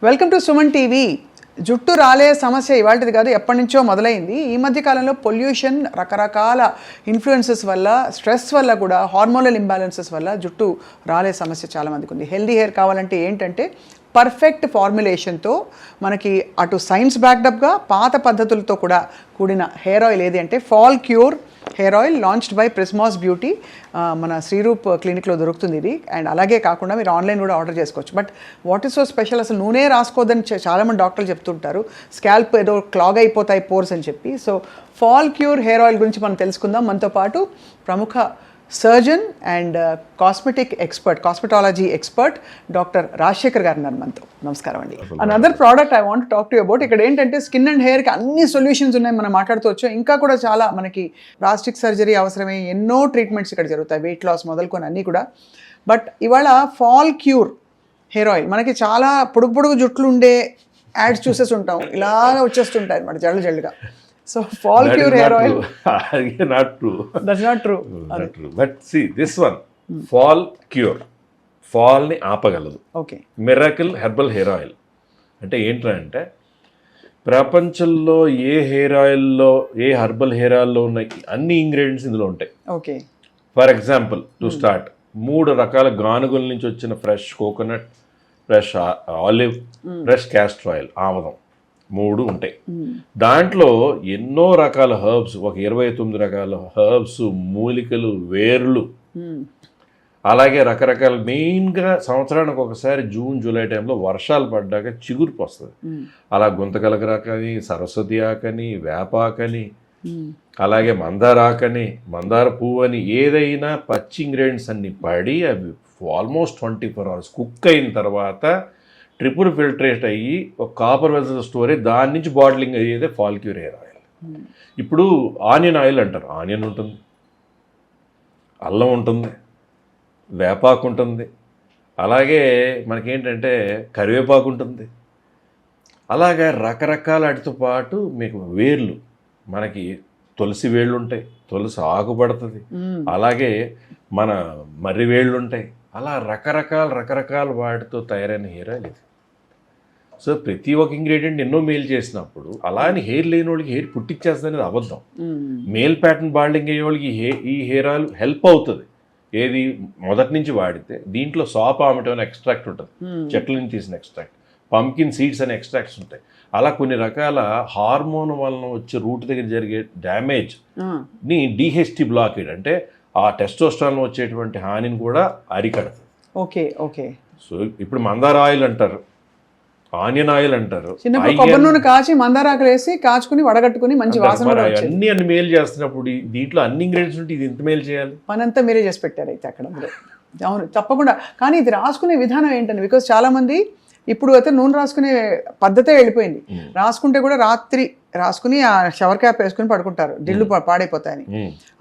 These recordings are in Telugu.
Welcome to Suman TV. జుట్టు రాలే సమస్య ఇవాళది కాదు, ఎప్పటి నుంచో మొదలైంది. ఈ మధ్య కాలంలో పొల్యూషన్, రకరకాల ఇన్ఫ్లుయెన్సెస్ వల్ల, స్ట్రెస్ వల్ల కూడా, హార్మోనల్ ఇంబ్యాలెన్సెస్ వల్ల జుట్టు రాలే సమస్య చాలామందికి ఉంది. హెల్దీ హెయిర్ కావాలంటే ఏంటంటే పర్ఫెక్ట్ ఫార్ములేషన్తో మనకి అటు సైన్స్ బ్యాక్డప్గా పాత పద్ధతులతో కూడా కూడిన హెయిర్ ఆయిల్ ఏది అంటే fall cure hair oil, launched by Prismas beauty. మన శ్రీరూప్ క్లినిక్లో దొరుకుతుంది ఇది. అండ్ అలాగే కాకుండా మీరు ఆన్లైన్ కూడా ఆర్డర్ చేసుకోవచ్చు. But what is so special, అసలు నూనె రాసుకోవద్దని చాలామంది డాక్టర్లు చెప్తుంటారు. స్కాల్ప్ ఏదో క్లాగ్ అయిపోతాయి పోర్స్ అని చెప్పి. So fall cure hair oil గురించి మనం తెలుసుకుందాం. మనతో పాటు ప్రముఖ surgeon and cosmetology expert doctor Rajasekhar గారు ఉన్నారు మనతో. నమస్కారం అండి. Another product I want talk to you about. ఇక్కడ ఏంటంటే స్కిన్ అండ్ హెయిర్కి అన్ని సొల్యూషన్స్ ఉన్నాయి, మనం మాట్లాడుతూ. ఇంకా కూడా చాలా మనకి ప్లాస్టిక్ సర్జరీ అవసరమే, ఎన్నో ట్రీట్మెంట్స్ ఇక్కడ జరుగుతాయి, వెయిట్ లాస్ మొదలుకొని అన్నీ కూడా. బట్ ఇవాళ ఫాల్ క్యూర్ హెయిర్ ఆయిల్, మనకి చాలా పొడుగు జుట్లు ఉండే యాడ్స్ చూసేసి ఉంటాం, ఇలాగా వచ్చేస్తుంటాయి అన్నమాట జల్లుగా. So fall cure hair oil. Not true. That's not true. Not true. But see this one, fall cure. Fall ni ఆపగలదు. Okay. Miracle herbal hair oil అంటే ఏంటంటే ప్రపంచంలో ఏ హెయిర్ ఆయిల్లో, ఏ హెర్బల్ హెయిర్ ఆయిల్లో ఉన్న అన్ని ఇంగ్రీడియంట్స్ ఇందులో ఉంటాయి. Okay. For example to start, 3 రకాల గానుగుల నుంచి వచ్చిన fresh coconut, fresh olive, fresh castor oil, ఆముదం, 3 ఉంటాయి. దాంట్లో ఎన్నో రకాల హర్బ్స్, ఒక 29 రకాల హర్బ్స్, మూలికలు, వేర్లు, అలాగే రకరకాల, మెయిన్గా సంవత్సరానికి ఒకసారి జూన్ జూలై టైంలో వర్షాలు పడ్డాక చిగురు వస్తుంది. అలా గుంతకలగరాకని, సరస్వతి ఆకని, వేపాకని, అలాగే మందార ఆకని, మందార పువ్వు అని, ఏదైనా పచ్చి ఇంగ్రీడియంట్స్ అన్ని పడి అవి ఆల్మోస్ట్ 24 hours కుక్ అయిన తర్వాత ట్రిపుల్ ఫిల్టరేట్ అయ్యి ఒక కాపర్ వెసల్ స్టోరేజ్, దాని నుంచి బాటిలింగ్ అయ్యేదే ఫాల్ క్యూర్ హెయిర్ ఆయిల్. ఇప్పుడు ఆనియన్ ఆయిల్ అంటారు. ఆనియన్ ఉంటుంది, అల్లం ఉంటుంది, వేపాకు ఉంటుంది, అలాగే మనకేంటంటే కరివేపాకు ఉంటుంది. అలాగే రకరకాల వాటితో పాటు మీకు వేర్లు, మనకి తులసి వేళ్ళు ఉంటాయి, తులసి ఆకు పడుతుంది, అలాగే మన మర్రి వేళ్ళు ఉంటాయి. అలా రకరకాల వాటితో తయారైన హెయిర్ ఆయిల్ ఇది. సో ప్రతి ఒక్క ఇంగ్రీడియంట్ ఎన్నో మేల్ చేసినప్పుడు, అలా అని హెయిర్ లేని వాళ్ళకి హెయిర్ పుట్టించేస్తుంది అనేది అబద్ధం. మేల్ ప్యాటర్న్ బాల్డింగ్ అయ్యే వాళ్ళకి ఈ హెయిర్ ఆయిల్ హెల్ప్ అవుతుంది. ఏది మొదటి నుంచి వాడితే దీంట్లో సాప్ ఆమెటో అని ఎక్స్ట్రాక్ట్ ఉంటుంది, చెట్ల నుంచి తీసిన ఎక్స్ట్రాక్ట్, పంకిన్ సీడ్స్ అనే ఎక్స్ట్రాక్ట్స్ ఉంటాయి. అలా కొన్ని రకాల హార్మోన్ వలన వచ్చే రూట్ దగ్గర జరిగే డ్యామేజ్ ని డిహెచ్టి బ్లాకేడ్ అంటే ఆ టెస్టోస్టెరాన్ వచ్చేటువంటి హానిని కూడా అరికడుతుంది. Okay okay. సో ఇప్పుడు మందార ఆయిల్ అంటారు, ఆనియన్ ఆయిల్ అంటారు. కొబ్బరి నూనె కాచి మందారాకులు వేసి కాచుకుని వడగట్టుకుని మంచి వాసన. అన్ని మేలు చేస్తున్నప్పుడు దీంట్లో అన్ని ఇంగ్రీడియంట్స్ ఉంటే ఇది ఎంత మేలు చేయాలి? పని అంతా మీరే చేసి పెట్టారు అయితే అక్కడ. అవును, తప్పకుండా. కానీ ఇది రాసుకునే విధానం ఏంటండి? బికాజ్ చాలా మంది ఇప్పుడు అయితే నూనె రాసుకునే పద్ధతే వెళ్ళిపోయింది. రాసుకుంటే కూడా రాత్రి రాసుకుని ఆ షవర్ క్యాప్ వేసుకుని పడుకుంటారు, దిళ్ళు పాడైపోతాయని.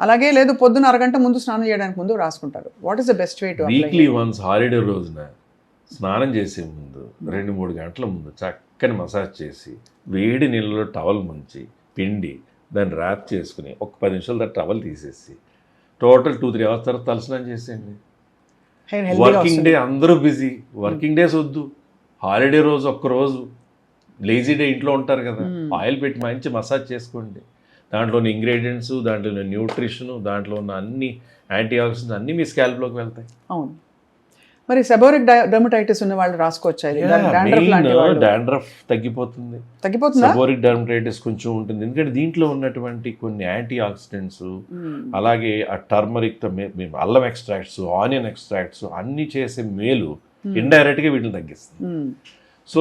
అలాగే లేదు, పొద్దున్న అరగంట ముందు స్నానం చేయడానికి ముందు రాసుకుంటారు. What is the best way to? Weekly once holiday రోజున స్నానం చేసే ముందు 2-3 గంటల ముందు చక్కని మసాజ్ చేసి, వేడి నీళ్ళలో టవల్ ముంచి పిండి దాన్ని ర్యాప్ చేసుకుని ఒక 10 నిమిషాల తర్వాత టవల్ తీసేసి టోటల్ 2-3 hours తర్వాత తలస్నానం చేసేయండి. వర్కింగ్ డే అందరూ బిజీ, వర్కింగ్ డేస్ వద్దు, హాలిడే రోజు ఒక్కరోజు లేజీ డే ఇంట్లో ఉంటారు కదా, ఆయిల్ పెట్టి మంచి మసాజ్ చేసుకోండి. దాంట్లో ఉన్న ఇంగ్రీడియంట్స్, దాంట్లో ఉన్న న్యూట్రిషన్, దాంట్లో ఉన్న అన్ని యాంటీ ఆక్సిడెంట్స్ అన్నీ మీ స్కాల్ప్లోకి వెళ్తాయి. అవును. మరి సెబోరిక్ డెర్మటైటిస్ ఉన్న వాళ్ళు రాసుకోవచ్చా? డాండ్రఫ్ తగ్గిపోతుంది. సెబోరిక్ డెర్మటైటిస్ కొంచెం ఉంటుంది, ఎందుకంటే దీంట్లో ఉన్నటువంటి కొన్ని యాంటీ ఆక్సిడెంట్స్, అలాగే ఆ టర్మరిక్, అల్లం ఎక్స్ట్రాక్ట్స్, ఆనియన్ ఎక్స్ట్రాక్ట్స్ అన్ని చేసే మేలు ఇండైరెక్ట్ గా వీటిని తగ్గిస్తుంది. సో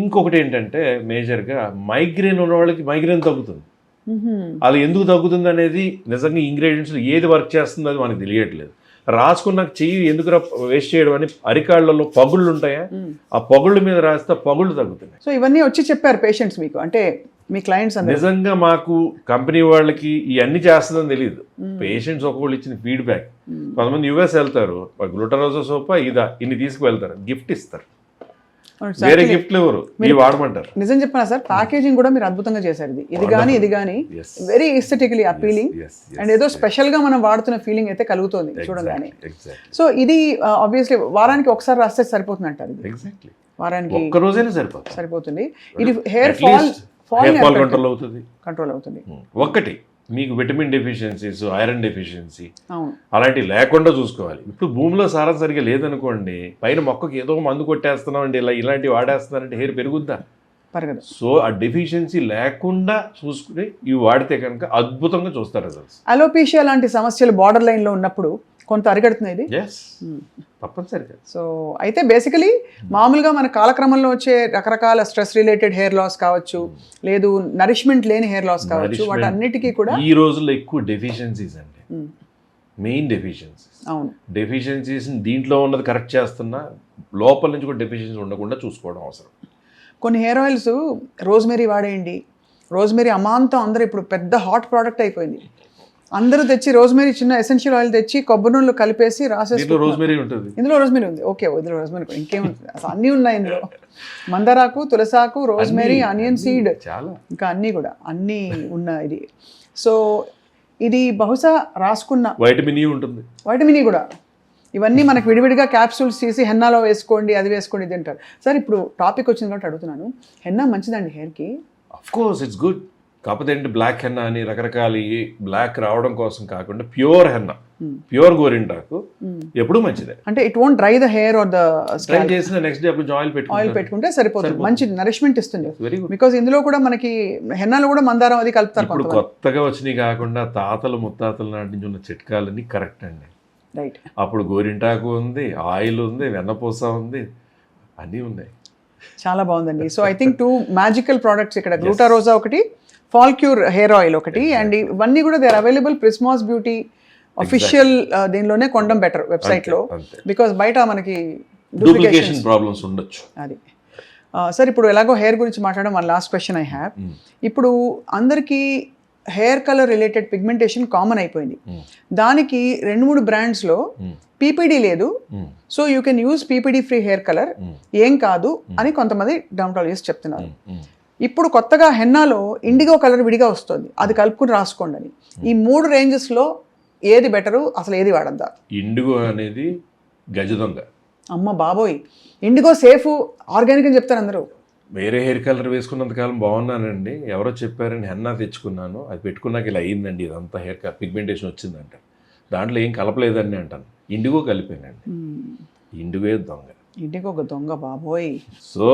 ఇంకొకటి ఏంటంటే మేజర్గా మైగ్రేన్ ఉన్న వాళ్ళకి మైగ్రేన్ తగ్గుతుంది. అది ఎందుకు తగ్గుతుంది అనేది నిజంగా ఇంగ్రీడియంట్స్ ఏది వర్క్ చేస్తుందో అది మనకు తెలియట్లేదు. రాసుకున్నాక చెయ్యి ఎందుకు వేస్ట్ చేయడం అని అరికాళ్ళలో పగుళ్ళు ఉంటాయా, ఆ పగుళ్ళ మీద రాస్తే పగుళ్ళు తగ్గుతున్నాయి. సో ఇవన్నీ వచ్చి చెప్పారు పేషెంట్స్ మీకు, అంటే మీ క్లయింట్స్? నిజంగా మాకు కంపెనీ వాళ్ళకి ఇవన్నీ చేస్తుందని తెలియదు. పేషెంట్స్ ఒకళ్ళు ఇచ్చిన ఫీడ్బ్యాక్. కొంతమంది యుఎస్ వెళ్తారు, గ్లూటరోజా సోపా ఇదా ఇన్ని తీసుకువెళ్తారు, గిఫ్ట్ ఇస్తారు, వేరే గిఫ్ట్లు ఎవరు మీరు వాడమంటారు. నిజం చెప్పనా సార్, ప్యాకేజింగ్ కూడా మీరు అద్భుతంగా చేశారు. ఇది కానీ వెరీ ఎస్థెటికలీ అపీలింగ్ అండ్ ఏదో స్పెషల్ గా మనం వాడుతున్న ఫీలింగ్ అయితే కలుగుతుంది చూడగానే. సో ఇది ఆబ్వియస్లీ వారానికి ఒకసారి రాస్తే సరిపోతుంది అంటారు. వారానికి ఒక్క రోజైనా సరిపోతుంది. సరిపోతుంది. ఇది హెయిర్ ఫాల్ కంట్రోల్ అవుతుంది. కంట్రోల్ అవుతుంది. ఒక్కటి మీకు విటమిన్ డెఫిషియన్సీస్, ఐరన్ డెఫిషియన్సీ అవును, అలాంటివి లేకుండా చూసుకోవాలి. ఇప్పుడు భూమిలో సారం సరిగా లేదనుకోండి, పైన మొక్కకి ఏదో మందు కొట్టేస్తున్నాం అండి, ఇలాంటివి వాడేస్తున్నారంటే హెయిర్ పెరుగుద్దా? పెరగదు. సో ఆ డెఫిషియన్సీ లేకుండా చూసుకుని ఇవి వాడితే కనుక అద్భుతంగా చూస్తారు రిజల్ట్స్. అలోపేషియా లాంటి సమస్యలు బార్డర్ లైన్లో ఉన్నప్పుడు కొంత అరికడుతుంది ఇది. తప్పనిసరిగా. సో అయితే బేసికలీ మామూలుగా మన కాలక్రమంలో వచ్చే రకరకాల స్ట్రెస్ రిలేటెడ్ హెయిర్ లాస్ కావచ్చు, లేదు నరిష్మెంట్ లేని హెయిర్ లాస్ కావచ్చు, వాటన్నిటికీ కూడా ఈ రోజుల్లో ఎక్కువ డెఫిషియన్సీస్ అండి, మెయిన్ డెఫిషియన్సీస్. అవును, డెఫిషియన్సీస్ దీంట్లో ఉన్నది కరెక్ట్ చేస్తున్నా లోపల నుంచి కూడా డెఫిషియన్సీ ఉండకుండా చూసుకోవడం అవసరం. కొన్ని హెయిర్ ఆయిల్స్ రోజ్మెరీ వాడేయండి, రోజ్మెరీ అమాంతం అందరూ ఇప్పుడు పెద్ద హాట్ ప్రోడక్ట్ అయిపోయింది. అందరూ తెచ్చి రోజ్మెరీ చిన్న ఎసెన్షియల్ ఆయిల్ తెచ్చి కొబ్బరి నూనెలో కలిపేసి రాసేసి రోజ్మెరీ ఉంటుంది. ఇందులో రోజ్మెరీ ఉంది, ఓకే, ఇందులో రోజ్మెరీ ఇంకేముంటుంది, అసలు అన్నీ ఉన్నాయి ఇందులో. మందారాకు, తులసాకు, రోజ్మెరీ, ఆనియన్ సీడ్, చాలా ఇంకా అన్నీ కూడా అన్నీ ఉన్న ఇది. సో ఇది బహుశా రాసుకున్న వైటమిన్ ఈ ఉంటుంది, వైటమిన్ ఈ కూడా. ఇవన్నీ మనకు విడివిడిగా క్యాప్సూల్స్ తీసి హెన్నాలో వేసుకోండి, అది వేసుకోండి, ఇది అంటారు. సార్ ఇప్పుడు టాపిక్ వచ్చింది కాబట్టి అడుగుతున్నాను, హెన్నా మంచిదండి హెయిర్కి? Of course it's good. కాకపోతే ఏంటి బ్లాక్ హెన్నా అని రకరకాల బ్లాక్ రావడం కోసం కాకుండా ప్యూర్ హెన్నా, ప్యూర్ గోరింటాకు ఎప్పుడు మంచిదే. అంటే it won't dry the hair or the dry చేసిన నెక్స్ట్ డే కొంచెం ఆయిల్ పెట్టుకుంటే సరిపోతుంది, మంచిది, నరిష్మెంట్ ఇస్తుంది. Very good. బికాస్ ఇందులో కూడా మనకి హెన్నాలో కూడా మందారం అది కలుపుతారు. ఇప్పుడు కొత్తగా వచ్చినాయి కాకుండా తాతలు ముత్తాతల నాటి నుంచి ఉన్న చిట్కాలన్నీ కరెక్ట్ అండి. రైట్. అప్పుడు గోరింటాకు ఉంది, ఆయిల్ ఉంది, వెన్నపూస ఉంది, అన్నీ ఉన్నాయి. చాలా బాగుందండి. So I think 2 magical products ఇక్కడ, గ్లూటారోజా ఒకటి, ఫాల్క్యూర్ హెయిర్ ఆయిల్ ఒకటి, అండ్ ఇవన్నీ కూడా they are available Prismas beauty official దీనిలోనే కొనడం బెటర్ వెబ్సైట్లో, బికాస్ బయట మనకి డూప్లికేషన్ ప్రాబ్లమ్స్ ఉండొచ్చు. అది సార్ ఇప్పుడు ఎలాగో హెయిర్ గురించి మాట్లాడడం, one last question I have. ఇప్పుడు అందరికీ hair colour related pigmentation common అయిపోయింది. దానికి 2-3 బ్రాండ్స్లో పీపీడీ లేదు, so you can use PPD free hair colour, ఏం కాదు అని కొంతమంది డర్మటాలజిస్ట్ చెప్తున్నారు. ఇప్పుడు కొత్తగా హెన్నాలో ఇండిగో కలర్ విడిగా వస్తుంది, అది కలుపుకుని రాసుకోండి అని. ఈ 3 రేంజెస్లో ఏది బెటరు, అసలు ఏది వాడద్దా? ఇండిగో అనేది గజ దొంగ. అమ్మ బాబోయ్, ఇండిగో సేఫ్, ఆర్గానిక్ అని చెప్తారు అందరూ. వేరే హెయిర్ కలర్ వేసుకున్నంతకాలం బాగున్నానండి, ఎవరో చెప్పారని హెన్నా తెచ్చుకున్నాను, అది పెట్టుకున్నాక ఇలా అయ్యిందండి, ఇదంతా హెయిర్ పిగ్మెంటేషన్ వచ్చిందంట, దాంట్లో ఏం కలపలేదండి అంటాను. ఇండిగో కలిపానండి. ఇండిగో దొంగ, ఇండిగో ఒక దొంగ బాబోయ్. So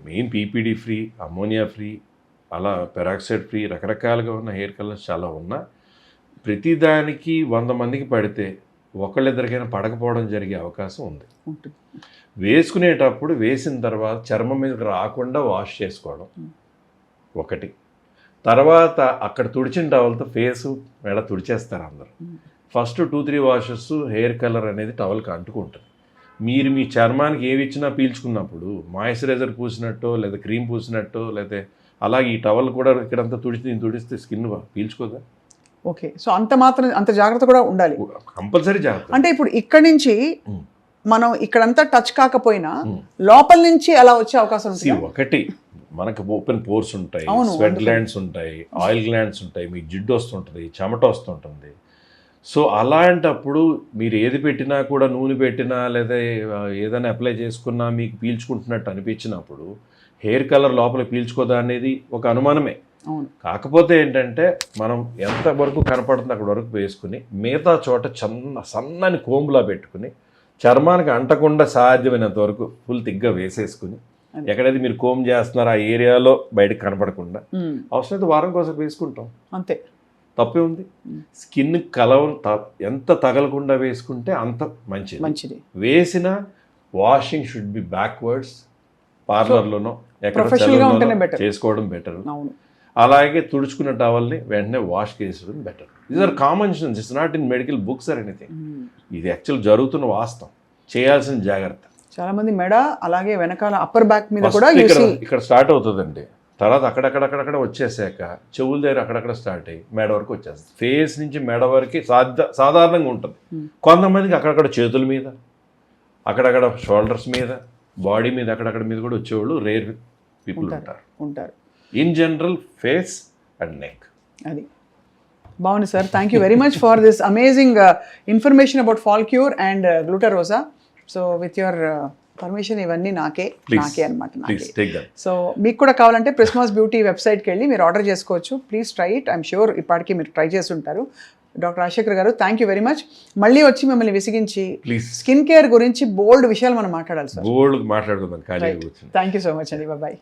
main PPD free, ammonia free, అలా పెరాక్సైడ్ ఫ్రీ, రకరకాలుగా ఉన్న హెయిర్ కలర్స్ చాలా ఉన్నా, ప్రతిదానికి 100 మందికి పడితే ఒకళ్ళిద్దరికైనా పడకపోవడం జరిగే అవకాశం ఉంది. వేసుకునేటప్పుడు వేసిన తర్వాత చర్మం మీదకి రాకుండా వాష్ చేసుకోవడం ఒకటి, తర్వాత అక్కడ తుడిచిన టవల్తో ఫేసు మెడ తుడిచేస్తారు అందరూ. ఫస్ట్ 2-3 వాషెస్ హెయిర్ కలర్ అనేది టవల్కి అంటుకుంటుంది. మీరు మీ చర్మానికి ఏవి ఇచ్చినా పీల్చుకున్నప్పుడు మాయిశ్చరైజర్ పూసినట్టో లేదా క్రీమ్ పూసినట్టో లేదా అలాగే ఈ టవల్ కూడా ఇక్కడంతా తుడిస్తే స్కిన్ పీల్చుకోదా? ఓకే, సో అంత జాగ్రత్త కూడా ఉండాలి, కంపల్సరీ జాగ్రత్త. అంటే ఇప్పుడు ఇక్కడ నుంచి మనం ఇక్కడంతా టచ్ కాకపోయినా లోపల నుంచి అలా వచ్చే అవకాశం ఉంది. ఒకటి మనకు ఓపెన్ పోర్స్ ఉంటాయి, స్వెట్ గ్లాండ్స్ ఉంటాయి, ఆయిల్ గ్లాండ్స్ ఉంటాయి, మీకు జిడ్డు వస్తుంటుంది, చెమట వస్తుంటుంది. సో అలాంటప్పుడు మీరు ఏది పెట్టినా కూడా, నూనె పెట్టినా లేదా ఏదైనా అప్లై చేసుకున్నా మీకు పీల్చుకుంటున్నట్టు అనిపించినప్పుడు హెయిర్ కలర్ లోపల పీల్చుకోదా అనేది ఒక అనుమానమే. కాకపోతే ఏంటంటే మనం ఎంతవరకు కనపడుతుంది అక్కడ వరకు వేసుకుని మిగతా చోట సన్నని కోంబులా పెట్టుకుని చర్మానికి అంటకుండా సాధ్యమైనంత వరకు ఫుల్ తిగ్గా వేసేసుకుని, ఎక్కడైతే మీరు కోమ్ చేస్తున్నారో ఆ ఏరియాలో బయటకు కనపడకుండా అవసరమైతే వారం కోసం వేసుకుంటాం, అంతే, తప్పే ఉంది. స్కిన్ ఎంత తగలకుండా వేసుకుంటే అంత మంచిది. వేసిన వాషింగ్ షుడ్ బి బ్యాక్వర్డ్స్, పార్లర్లోనో ఎక్కడ చేసుకోవడం బెటర్. అలాగే తుడుచుకున్న టవల్ని వెంటనే వాష్ చేసుకోవడం better. These are common sense, it's not in medical books or anything. ఇది యాక్చువల్ జరుగుతున్న వాస్తవం, చేయాల్సిన జాగ్రత్త. చాలా మంది మెడ అలాగే వెనకాల అప్పర్ బ్యాక్ మీద కూడా ఇక్కడ స్టార్ట్ అవుతుందండి, తర్వాత అక్కడక్కడ వచ్చేసాక చెవుల దగ్గర అక్కడక్కడ స్టార్ట్ అయ్యి మెడ వరకు వచ్చేస్తుంది. ఫేస్ నుంచి మెడ వరకు సాధారణంగా ఉంటుంది. కొంతమందికి అక్కడక్కడ చేతుల మీద, అక్కడక్కడ షోల్డర్స్ మీద, బాడీ మీద అక్కడక్కడ మీద కూడా వచ్చేవాళ్ళు రేర్ పీపుల్ ఉంటారు. In general face and neck. అది బాగుంది sir, thank you very much for this amazing information about fall cure and Glutarosa. So with your permission ఇవన్నీ నాకే అనమాట, ప్లీజ్ నాకే. Take them. సో మీకు కూడా కావాలంటే ప్రిస్మాస్ బ్యూటీ వెబ్సైట్కి వెళ్ళి మీరు ఆర్డర్ చేసుకోవచ్చు. Please try it. I'm sure ఇప్పటికీ మీరు ట్రై చేస్తుంటారు. డాక్టర్ రాజశేఖర్ గారు, థ్యాంక్ యూ వెరీ మచ్. మళ్ళీ వచ్చి మిమ్మల్ని విసిగించి ప్లీజ్ స్కిన్ కేర్ గురించి బోల్డ్ విషయాలు మనం మాట్లాడాలి సార్. బోల్డ్ మాట్లాడుకుందాం ఖాళీగా కూర్చొని. థ్యాంక్ యూ సో మచ్ అండి. బాయ్.